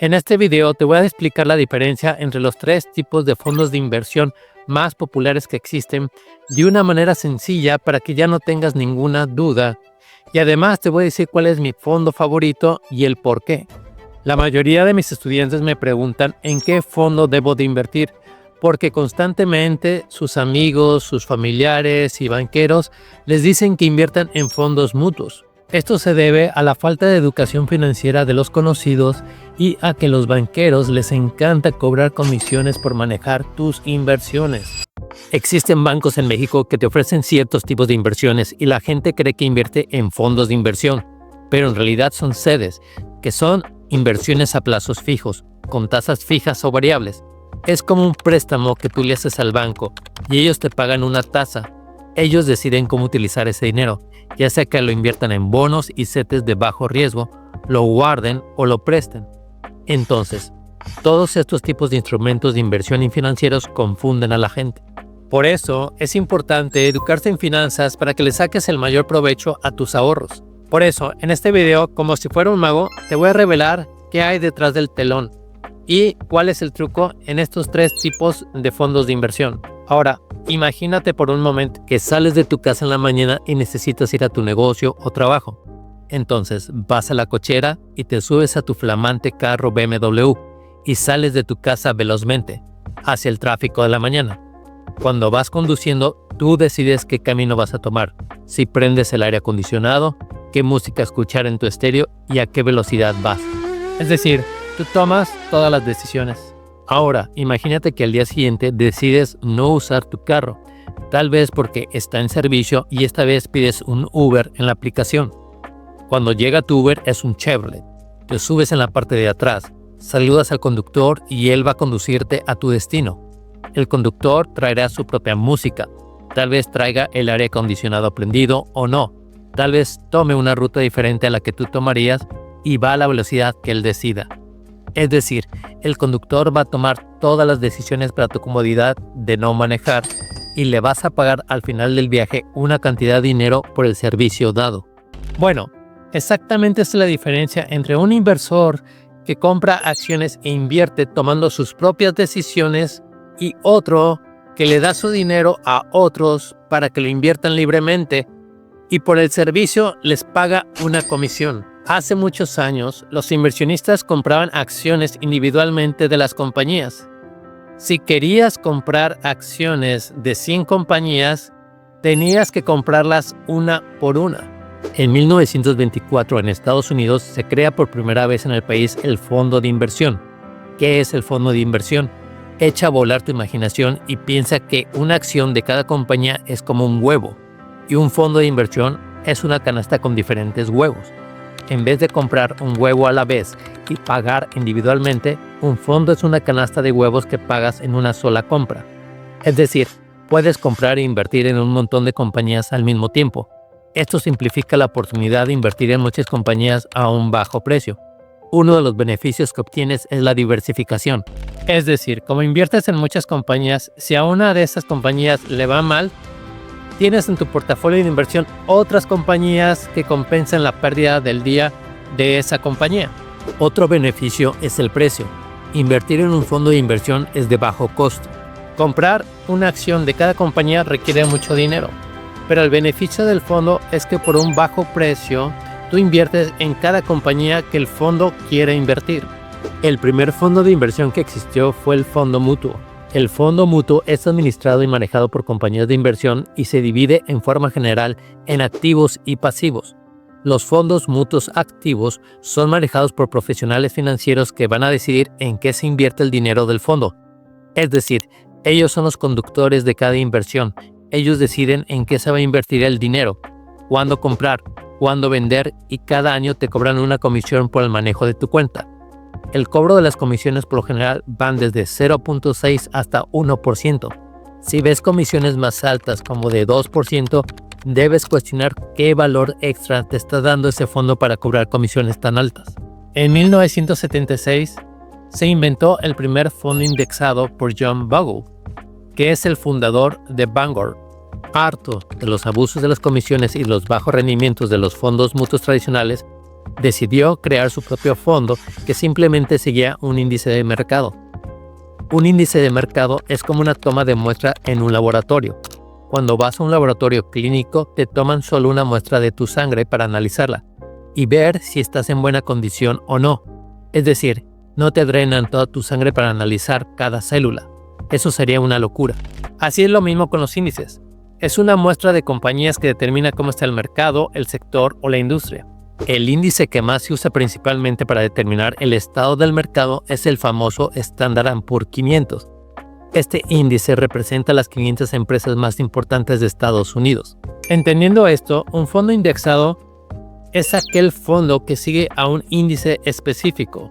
En este video te voy a explicar la diferencia entre los tres tipos de fondos de inversión más populares que existen de una manera sencilla para que ya no tengas ninguna duda. Y además te voy a decir cuál es mi fondo favorito y el por qué. La mayoría de mis estudiantes me preguntan en qué fondo debo de invertir, porque constantemente sus amigos, sus familiares y banqueros les dicen que inviertan en fondos mutuos. Esto se debe a la falta de educación financiera de los conocidos y a que los banqueros les encanta cobrar comisiones por manejar tus inversiones. Existen bancos en México que te ofrecen ciertos tipos de inversiones y la gente cree que invierte en fondos de inversión, pero en realidad son CEDES, que son inversiones a plazos fijos, con tasas fijas o variables. Es como un préstamo que tú le haces al banco y ellos te pagan una tasa. Ellos deciden cómo utilizar ese dinero, ya sea que lo inviertan en bonos y CETES de bajo riesgo, lo guarden o lo presten. Entonces, todos estos tipos de instrumentos de inversión financieros confunden a la gente. Por eso, es importante educarse en finanzas para que le saques el mayor provecho a tus ahorros. Por eso, en este video, como si fuera un mago, te voy a revelar qué hay detrás del telón y cuál es el truco en estos tres tipos de fondos de inversión. Ahora, imagínate por un momento que sales de tu casa en la mañana y necesitas ir a tu negocio o trabajo. Entonces, vas a la cochera y te subes a tu flamante carro BMW y sales de tu casa velozmente hacia el tráfico de la mañana. Cuando vas conduciendo, tú decides qué camino vas a tomar, si prendes el aire acondicionado, qué música escuchar en tu estéreo y a qué velocidad vas. Es decir, tú tomas todas las decisiones. Ahora, imagínate que al día siguiente decides no usar tu carro, tal vez porque está en servicio y esta vez pides un Uber en la aplicación. Cuando llega tu Uber es un Chevrolet. Te subes en la parte de atrás, saludas al conductor y él va a conducirte a tu destino. El conductor traerá su propia música, tal vez traiga el aire acondicionado prendido o no, tal vez tome una ruta diferente a la que tú tomarías y va a la velocidad que él decida. Es decir, el conductor va a tomar todas las decisiones para tu comodidad de no manejar y le vas a pagar al final del viaje una cantidad de dinero por el servicio dado. Bueno, exactamente esta es la diferencia entre un inversor que compra acciones e invierte tomando sus propias decisiones y otro que le da su dinero a otros para que lo inviertan libremente y por el servicio les paga una comisión. Hace muchos años, los inversionistas compraban acciones individualmente de las compañías. Si querías comprar acciones de 100 compañías, tenías que comprarlas una por una. En 1924, en Estados Unidos, se crea por primera vez en el país el fondo de inversión. ¿Qué es el fondo de inversión? Echa a volar tu imaginación y piensa que una acción de cada compañía es como un huevo y un fondo de inversión es una canasta con diferentes huevos. En vez de comprar un huevo a la vez y pagar individualmente, un fondo es una canasta de huevos que pagas en una sola compra. Es decir, puedes comprar e invertir en un montón de compañías al mismo tiempo. Esto simplifica la oportunidad de invertir en muchas compañías a un bajo precio. Uno de los beneficios que obtienes es la diversificación. Es decir, como inviertes en muchas compañías, si a una de esas compañías le va mal, tienes en tu portafolio de inversión otras compañías que compensan la pérdida del día de esa compañía. Otro beneficio es el precio. Invertir en un fondo de inversión es de bajo costo. Comprar una acción de cada compañía requiere mucho dinero, pero el beneficio del fondo es que por un bajo precio, tú inviertes en cada compañía que el fondo quiere invertir. El primer fondo de inversión que existió fue el fondo mutuo. El fondo mutuo es administrado y manejado por compañías de inversión y se divide en forma general en activos y pasivos. Los fondos mutuos activos son manejados por profesionales financieros que van a decidir en qué se invierte el dinero del fondo. Es decir, ellos son los conductores de cada inversión. Ellos deciden en qué se va a invertir el dinero, cuándo comprar, cuándo vender y cada año te cobran una comisión por el manejo de tu cuenta. El cobro de las comisiones por lo general van desde 0.6 hasta 1%. Si ves comisiones más altas como de 2%, debes cuestionar qué valor extra te está dando ese fondo para cobrar comisiones tan altas. En 1976 se inventó el primer fondo indexado por John Bogle, que es el fundador de Vanguard. Harto de los abusos de las comisiones y los bajos rendimientos de los fondos mutuos tradicionales, decidió crear su propio fondo que simplemente seguía un índice de mercado. Un índice de mercado es como una toma de muestra en un laboratorio. Cuando vas a un laboratorio clínico, te toman solo una muestra de tu sangre para analizarla y ver si estás en buena condición o no. Es decir, no te drenan toda tu sangre para analizar cada célula. Eso sería una locura. Así es lo mismo con los índices. Es una muestra de compañías que determina cómo está el mercado, el sector o la industria. El índice que más se usa principalmente para determinar el estado del mercado es el famoso Standard & Poor's 500. Este índice representa las 500 empresas más importantes de Estados Unidos. Entendiendo esto, un fondo indexado es aquel fondo que sigue a un índice específico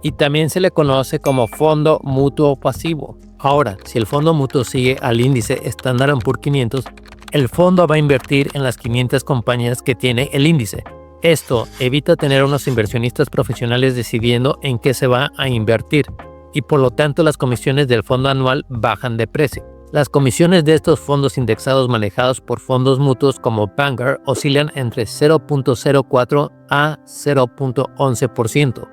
y también se le conoce como fondo mutuo pasivo. Ahora, si el fondo mutuo sigue al índice Standard & Poor's 500, el fondo va a invertir en las 500 compañías que tiene el índice. Esto evita tener unos inversionistas profesionales decidiendo en qué se va a invertir y por lo tanto las comisiones del fondo anual bajan de precio. Las comisiones de estos fondos indexados manejados por fondos mutuos como Vanguard oscilan entre 0.04 a 0.11%.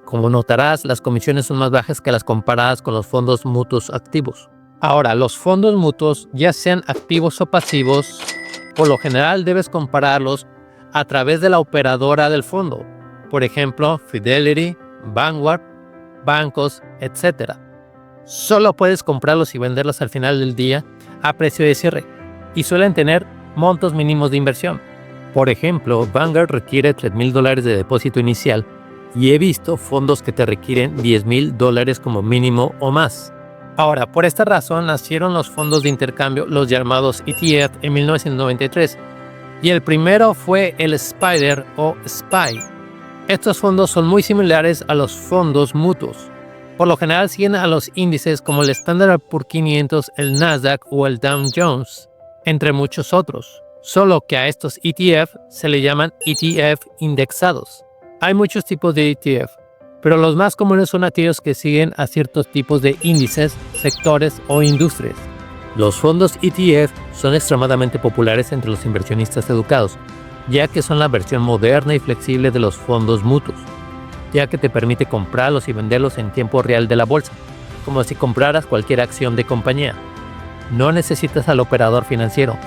Como notarás, las comisiones son más bajas que las comparadas con los fondos mutuos activos. Ahora, los fondos mutuos, ya sean activos o pasivos, por lo general debes compararlos a través de la operadora del fondo, por ejemplo, Fidelity, Vanguard, bancos, etc. Solo puedes comprarlos y venderlos al final del día a precio de cierre y suelen tener montos mínimos de inversión. Por ejemplo, Vanguard requiere $3,000 de depósito inicial y he visto fondos que te requieren $10,000 como mínimo o más. Ahora, por esta razón nacieron los fondos de intercambio, los llamados ETF, en 1993. Y el primero fue el SPDR o SPY. Estos fondos son muy similares a los fondos mutuos. Por lo general siguen a los índices como el Standard & Poor's 500, el Nasdaq o el Dow Jones, entre muchos otros. Solo que a estos ETF se le llaman ETF indexados. Hay muchos tipos de ETF, pero los más comunes son aquellos que siguen a ciertos tipos de índices, sectores o industrias. Los fondos ETF son extremadamente populares entre los inversionistas educados, ya que son la versión moderna y flexible de los fondos mutuos, ya que te permite comprarlos y venderlos en tiempo real de la bolsa, como si compraras cualquier acción de compañía. No necesitas al operador financiero,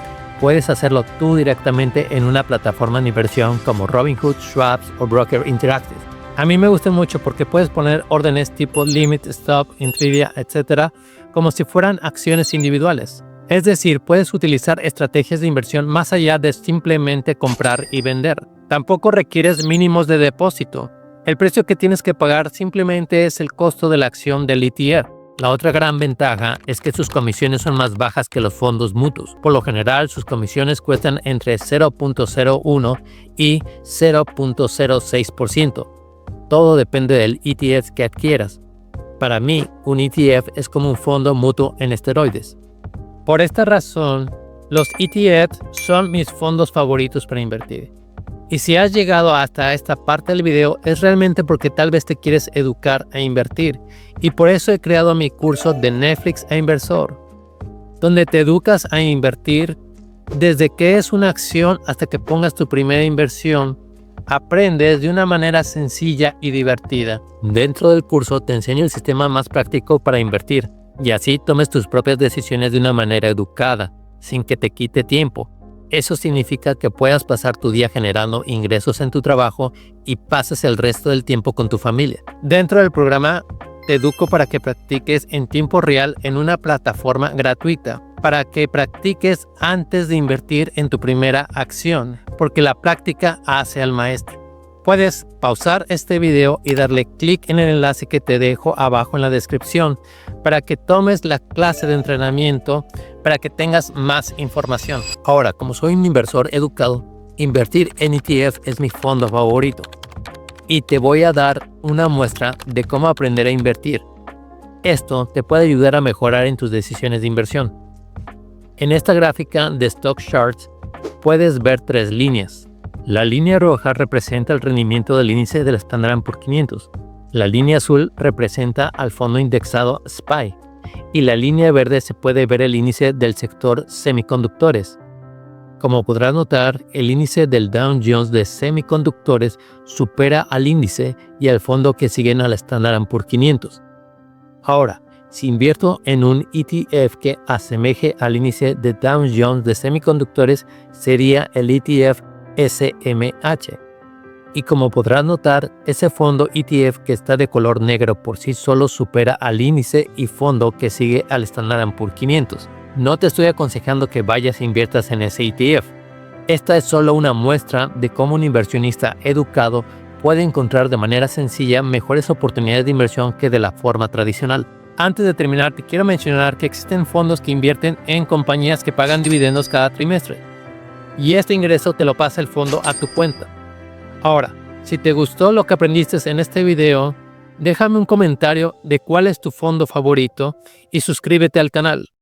puedes hacerlo tú directamente en una plataforma de inversión como Robinhood, Schwab o Broker Interactive. A mí me gustan mucho porque puedes poner órdenes tipo Limit, Stop, Intridia, etc. como si fueran acciones individuales. Es decir, puedes utilizar estrategias de inversión más allá de simplemente comprar y vender. Tampoco requieres mínimos de depósito. El precio que tienes que pagar simplemente es el costo de la acción del ETF. La otra gran ventaja es que sus comisiones son más bajas que los fondos mutuos. Por lo general, sus comisiones cuestan entre 0.01 y 0.06%. Todo depende del ETF que adquieras. Para mí, un ETF es como un fondo mutuo en esteroides. Por esta razón, los ETF son mis fondos favoritos para invertir. Y si has llegado hasta esta parte del video, es realmente porque tal vez te quieres educar a invertir. Y por eso he creado mi curso de Netflix a Inversor, donde te educas a invertir desde qué es una acción hasta que pongas tu primera inversión. Aprendes de una manera sencilla y divertida. Dentro del curso te enseño el sistema más práctico para invertir y así tomes tus propias decisiones de una manera educada, sin que te quite tiempo. Eso significa que puedas pasar tu día generando ingresos en tu trabajo y pases el resto del tiempo con tu familia. Dentro del programa te educo para que practiques en tiempo real en una plataforma gratuita, para que practiques antes de invertir en tu primera acción, porque la práctica hace al maestro. Puedes pausar este video y darle clic en el enlace que te dejo abajo en la descripción para que tomes la clase de entrenamiento para que tengas más información. Ahora, como soy un inversor educado, invertir en ETF es mi fondo favorito. Y te voy a dar una muestra de cómo aprender a invertir. Esto te puede ayudar a mejorar en tus decisiones de inversión. En esta gráfica de Stock Charts puedes ver 3 líneas. La línea roja representa el rendimiento del índice del Standard & Poor's 500. La línea azul representa al fondo indexado SPY. Y la línea verde se puede ver el índice del sector semiconductores. Como podrás notar, el índice del Dow Jones de semiconductores supera al índice y al fondo que siguen al Standard Poor's 500. Ahora, si invierto en un ETF que asemeje al índice de Dow Jones de semiconductores, sería el ETF SMH. Y como podrás notar, ese fondo ETF que está de color negro por sí solo supera al índice y fondo que sigue al Standard Poor's 500. No te estoy aconsejando que vayas e inviertas en ese ETF. Esta es solo una muestra de cómo un inversionista educado puede encontrar de manera sencilla mejores oportunidades de inversión que de la forma tradicional. Antes de terminar, te quiero mencionar que existen fondos que invierten en compañías que pagan dividendos cada trimestre. Y este ingreso te lo pasa el fondo a tu cuenta. Ahora, si te gustó lo que aprendiste en este video, déjame un comentario de cuál es tu fondo favorito y suscríbete al canal.